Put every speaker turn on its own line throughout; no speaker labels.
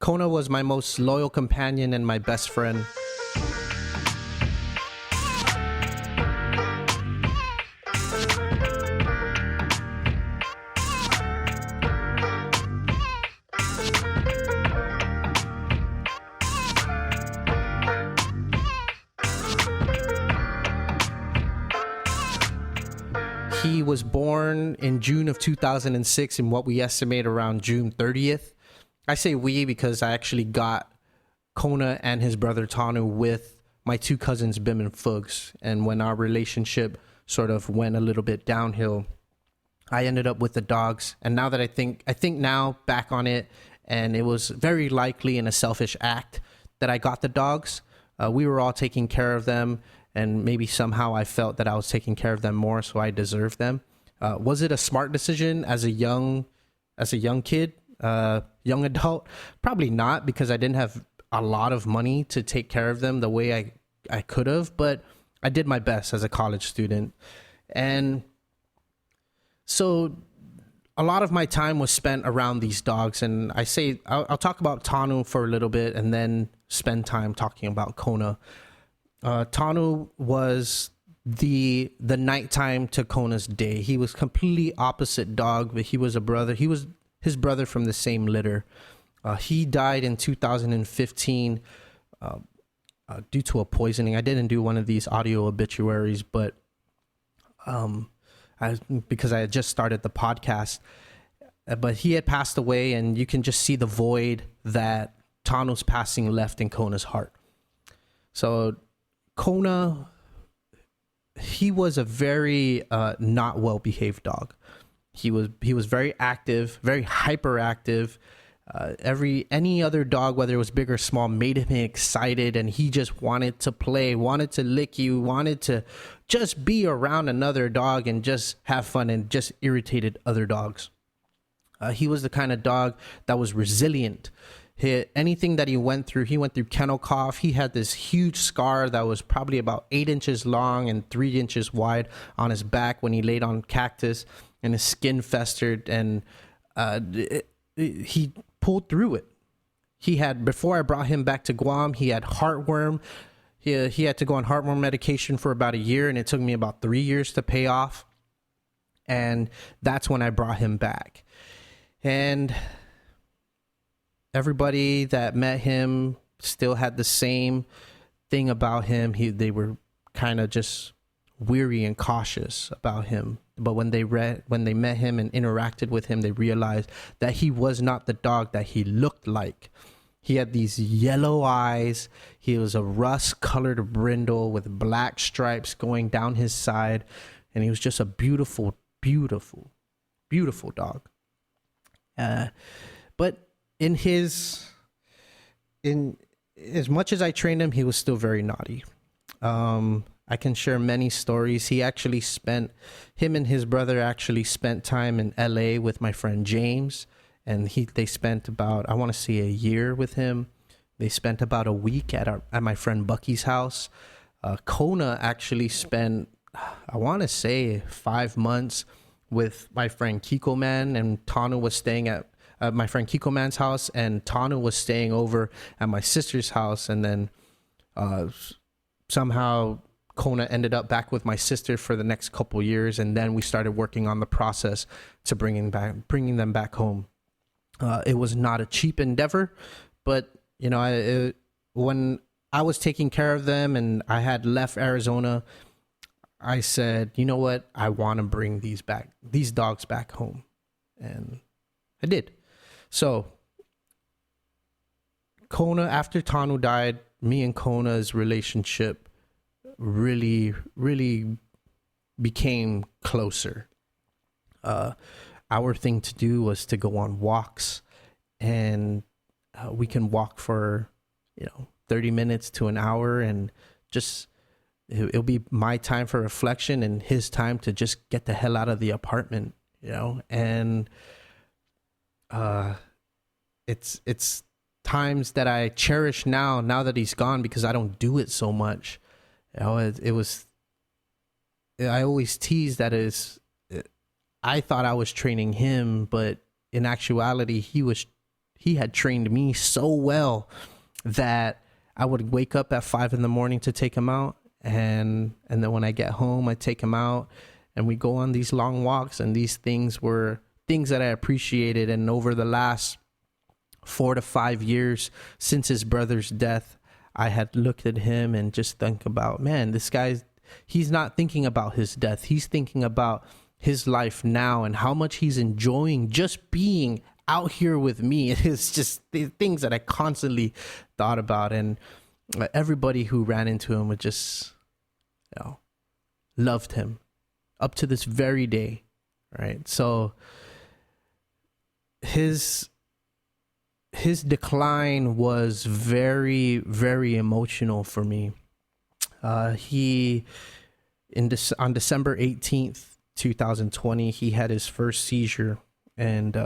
Kona was my most loyal companion and my best friend. He was born in June of 2006 in what we estimate around June 30th. I say we because I actually got Kona and his brother Tanu with my two cousins Bim and Fugs. And when our relationship sort of went a little bit downhill, I ended up with the dogs. And now that I think now back on it, and it was very likely in a selfish act that I got the dogs. We were all taking care of them, and maybe somehow I felt that I was taking care of them more, so I deserved them. Was it a smart decision as a young kid, young adult? Probably not, because I didn't have a lot of money to take care of them the way I could have, but I did my best as a college student. And so a lot of my time was spent around these dogs, and I'll talk about Tanu for a little bit and then spend time talking about Kona. Tanu was the nighttime to Kona's day. He was completely opposite dog, but he was a brother. He was his brother from the same litter. He died in 2015 due to a poisoning. I didn't do one of these audio obituaries, but because I had just started the podcast. But he had passed away, and you can just see the void that Tanu's passing left in Kona's heart. So Kona, he was a very not well-behaved dog. He was very active, very hyperactive. Any other dog, whether it was big or small, made him excited, and he just wanted to play, wanted to lick you, wanted to just be around another dog and just have fun, and just irritated other dogs. He was the kind of dog that was resilient. Anything that he went through kennel cough. He had this huge scar that was probably about 8 inches long and 3 inches wide on his back when he laid on cactus, and his skin festered, and he pulled through it. Before I brought him back to Guam, he had heartworm. He had to go on heartworm medication for about a year, and it took me about 3 years to pay off. And that's when I brought him back. And everybody that met him still had the same thing about him. They were kind of just weary and cautious about him. But when they met him and interacted with him, they realized that he was not the dog that he looked like. He had these yellow eyes. He was a rust-colored brindle with black stripes going down his side, and he was just a beautiful, beautiful, beautiful dog. But in as much as I trained him, he was still very naughty. I can share many stories. Him and his brother actually spent time in LA with my friend James, and they spent about, I want to say, a year with him. They spent about a week at my friend Bucky's house. Kona actually spent, I want to say, 5 months with my friend Kiko Man, and Tanu was staying at my friend Kiko Man's house, and Tanu was staying over at my sister's house. And then somehow Kona ended up back with my sister for the next couple years, and then we started working on the process to bringing them back home. It was not a cheap endeavor, but when I was taking care of them and I had left Arizona, I said, you know what? I want to bring these dogs back home. And I did. So Kona, after Tanu died, me and Kona's relationship really, really became closer. Our thing to do was to go on walks, and we can walk for, 30 minutes to an hour, and just, it'll be my time for reflection and his time to just get the hell out of the apartment, and it's times that I cherish now that he's gone, because I don't do it so much. I always tease that I thought I was training him, but in actuality, he was he had trained me so well that I would wake up at 5 a.m. to take him out. And then when I get home, I take him out and we go on these long walks. And these things were things that I appreciated. And over the last 4 to 5 years since his brother's death, I had looked at him and just think about, man, this guy, he's not thinking about his death. He's thinking about his life now and how much he's enjoying just being out here with me. It's just the things that I constantly thought about. And everybody who ran into him would just, loved him up to this very day. Right. So his decline was very, very emotional for me. On December 18th, 2020, he had his first seizure, and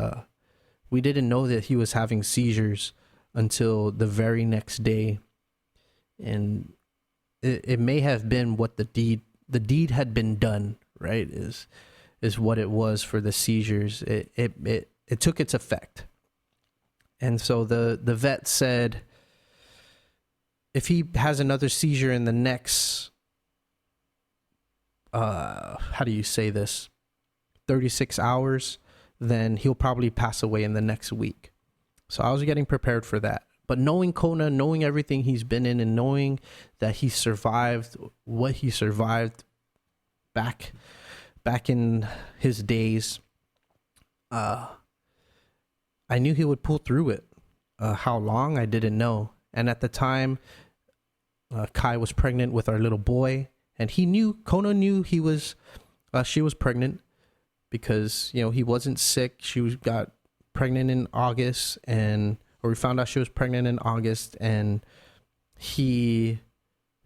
we didn't know that he was having seizures until the very next day. And it may have been what the deed had been done, right? Is what it was for the seizures. It took its effect. And so the vet said, if he has another seizure in the next, how do you say this, 36 hours, then he'll probably pass away in the next week. So I was getting prepared for that. But knowing Kona, knowing everything he's been in, and knowing that he survived what he survived back in his days, I knew he would pull through it. How long, I didn't know. And at the time, Kai was pregnant with our little boy, and Kona knew she was pregnant because, he wasn't sick. She got pregnant in August, or we found out she was pregnant in August, and he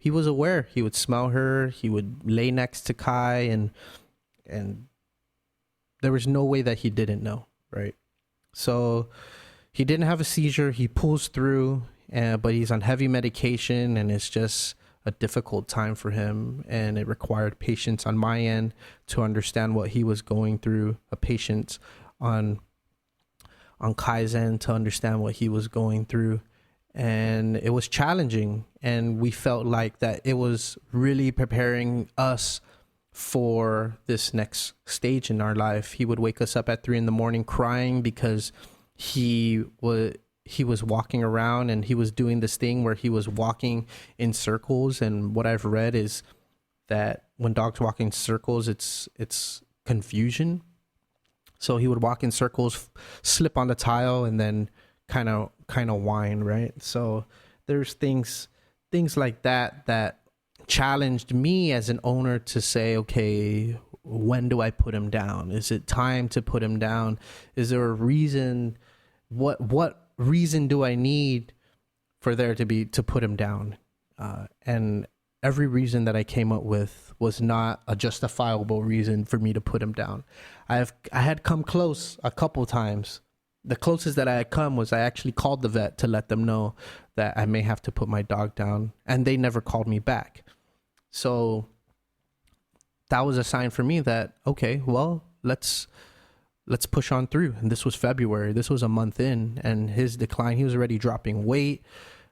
was aware. He would smell her. He would lay next to Kai, and there was no way that he didn't know, right? So he didn't have a seizure. He pulls through, but he's on heavy medication, and it's just a difficult time for him. And it required patience on my end to understand what he was going through, a patience on Kai's end to understand what he was going through. And it was challenging. And we felt like that it was really preparing us for this next stage in our life. He would wake us up at 3 a.m. crying because he was walking around and he was doing this thing where he was walking in circles. And what I've read is that when dogs walk in circles, it's confusion. So he would walk in circles, slip on the tile, and then kind of whine, right? So there's things like that challenged me as an owner to say, okay, when do I put him down? Is it time to put him down? Is there a reason? What reason do I need for there to put him down? And every reason that I came up with was not a justifiable reason for me to put him down. I had come close a couple times. The closest that I had come was I actually called the vet to let them know that I may have to put my dog down, and they never called me back. So that was a sign for me that, okay, well, let's push on through. And this was February. This was a month in, and his decline, he was already dropping weight.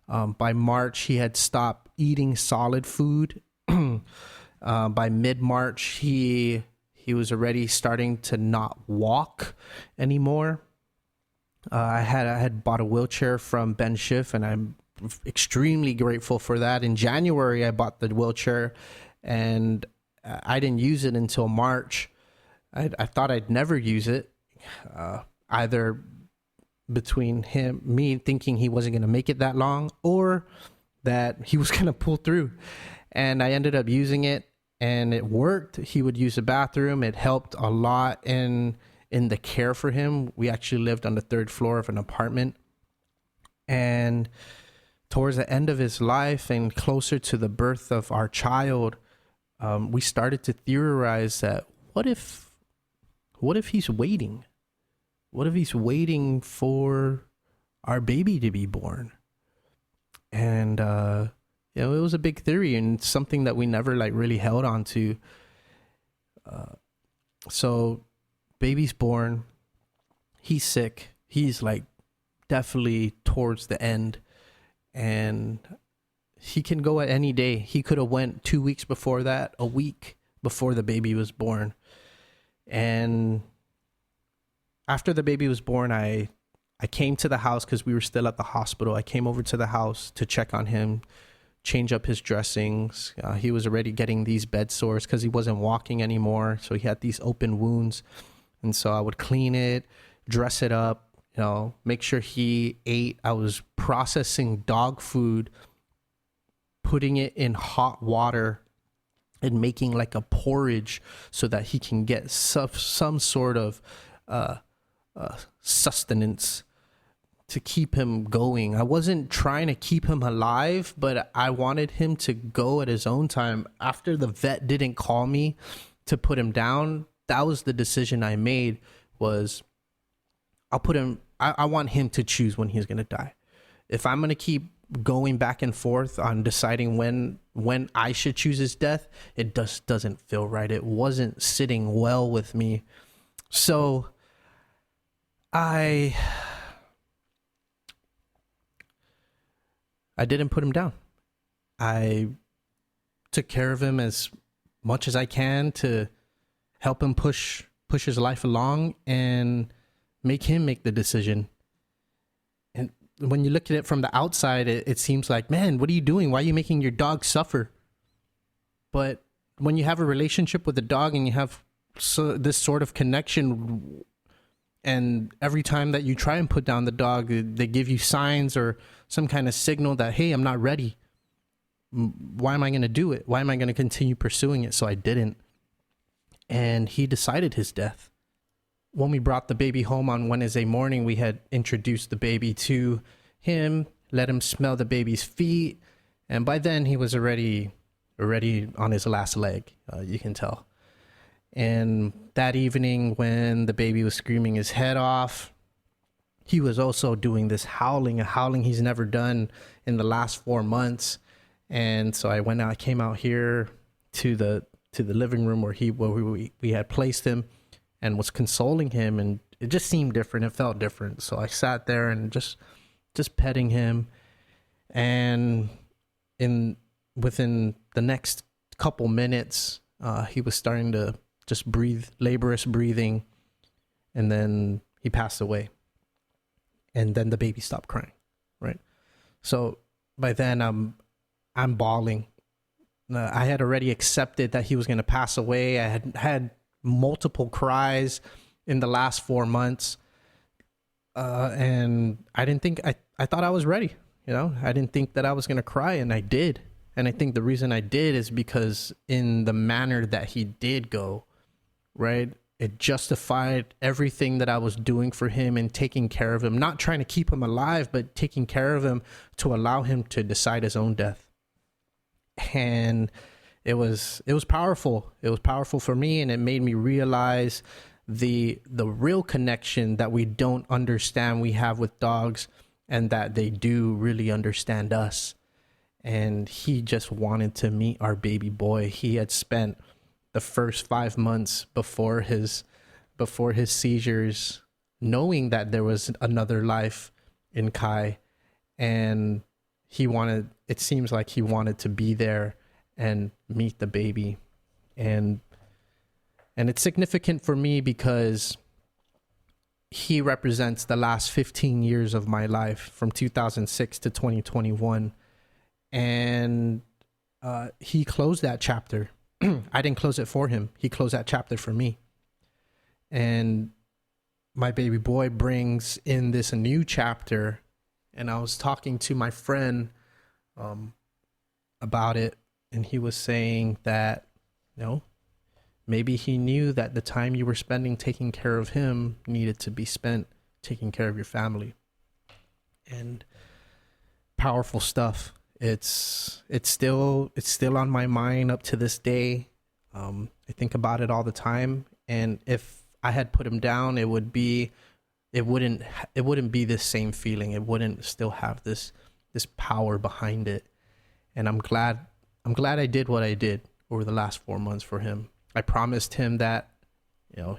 By March, he had stopped eating solid food. By mid-March, he was already starting to not walk anymore. I had bought a wheelchair from Ben Schiff, and I'm extremely grateful for that. In January, I bought the wheelchair, and I didn't use it until March. I thought I'd never use it, either between me thinking he wasn't going to make it that long, or that he was going to pull through. And I ended up using it, and it worked. He would use the bathroom. It helped a lot in the care for him. We actually lived on the 3rd floor of an apartment. And towards the end of his life and closer to the birth of our child, we started to theorize that what if he's waiting? What if he's waiting for our baby to be born? And it was a big theory and something that we never really held on to. So baby's born. He's sick. He's definitely towards the end, and he can go at any day. He could have went 2 weeks before that, a week before the baby was born. And after the baby was born, I came to the house because we were still at the hospital. I came over to the house to check on him, change up his dressings. He was already getting these bed sores because he wasn't walking anymore. So he had these open wounds. And so I would clean it, dress it up, make sure he ate. I was processing dog food, putting it in hot water and making like a porridge so that he can get some sort of sustenance to keep him going. I wasn't trying to keep him alive, but I wanted him to go at his own time. After the vet didn't call me to put him down, that was the decision I made, was I'll put him, I want him to choose when he's going to die. If I'm going to keep going back and forth on deciding when I should choose his death, it just doesn't feel right. It wasn't sitting well with me. So I didn't put him down. I took care of him as much as I can to help him push his life along and make him make the decision. And when you look at it from the outside, it seems like, man, what are you doing? Why are you making your dog suffer? But when you have a relationship with a dog and you have this sort of connection, and every time that you try and put down the dog, they give you signs or some kind of signal that, hey, I'm not ready. Why am I going to do it? Why am I going to continue pursuing it? So I didn't. And he decided his death. When we brought the baby home on Wednesday morning, we had introduced the baby to him, let him smell the baby's feet. And by then he was already on his last leg, you can tell. And that evening, when the baby was screaming his head off, he was also doing this howling, a howling he's never done in the last 4 months. And so I came out here to the living room where we had placed him and was consoling him, and it just seemed different. It felt different. So I sat there and just petting him, and within the next couple minutes, he was starting to just breathe, laborious breathing, and then he passed away. And then the baby stopped crying, right? So by then I'm bawling. I had already accepted that he was going to pass away. I had multiple cries in the last 4 months, and I didn't think I thought I was ready. I didn't think that I was going to cry, and I did. And I think the reason I did is because in the manner that he did go, right, it justified everything that I was doing for him and taking care of him, not trying to keep him alive, but taking care of him to allow him to decide his own death. And it was powerful. It was powerful for me, and it made me realize the real connection that we don't understand we have with dogs, and that they do really understand us. And he just wanted to meet our baby boy. He had spent the first 5 months before his seizures knowing that there was another life in Kai, and it seems like he wanted to be there and meet the baby. And it's significant for me because he represents the last 15 years of my life, from 2006 to 2021. And he closed that chapter. I didn't close it for him. He closed that chapter for me. And my baby boy brings in this new chapter. And I was talking to my friend about it, and he was saying that, maybe he knew that the time you were spending taking care of him needed to be spent taking care of your family. And powerful stuff. It's still on my mind up to this day. I think about it all the time. And if I had put him down, it wouldn't be the same feeling. It wouldn't still have this power behind it. And I'm glad I did what I did over the last 4 months for him. I promised him that,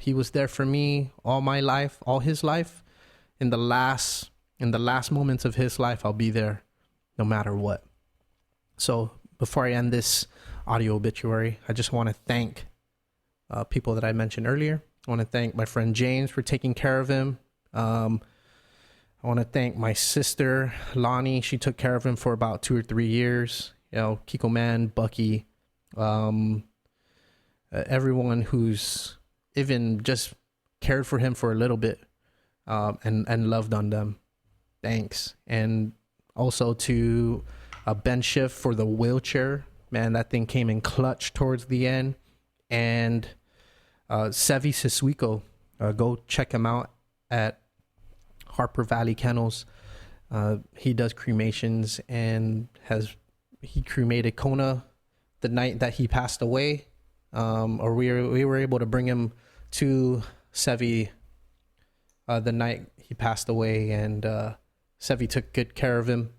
he was there for me all my life, all his life. In the last In the last moments of his life, I'll be there no matter what. So before I end this audio obituary, I just want to thank people that I mentioned earlier. I want to thank my friend James for taking care of him. I want to thank my sister Lonnie. She took care of him for about 2 or 3 years. Kiko Man, Bucky, everyone who's even just cared for him for a little bit, and loved on them. Thanks. And also to Ben Schiff for the wheelchair. Man, that thing came in clutch towards the end. And Sevi Siswiko, go check him out at Harper Valley Kennels. He does cremations, and he cremated Kona the night that he passed away. Or we were able to bring him to Sevi the night he passed away, and Sevi took good care of him,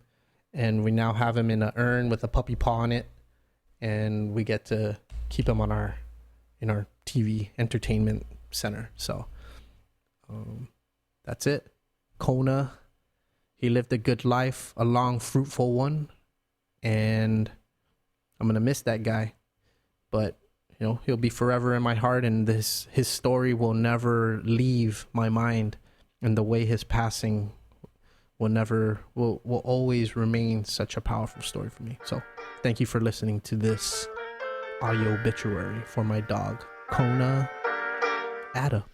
and we now have him in an urn with a puppy paw on it, and we get to keep him in our TV entertainment center. So that's it. Kona, he lived a good life, a long, fruitful one, and I'm gonna miss that guy, but he'll be forever in my heart, and his story will never leave my mind, and the way his passing will always remain such a powerful story for me. So thank you for listening to this audio obituary for my dog, Kona Ada.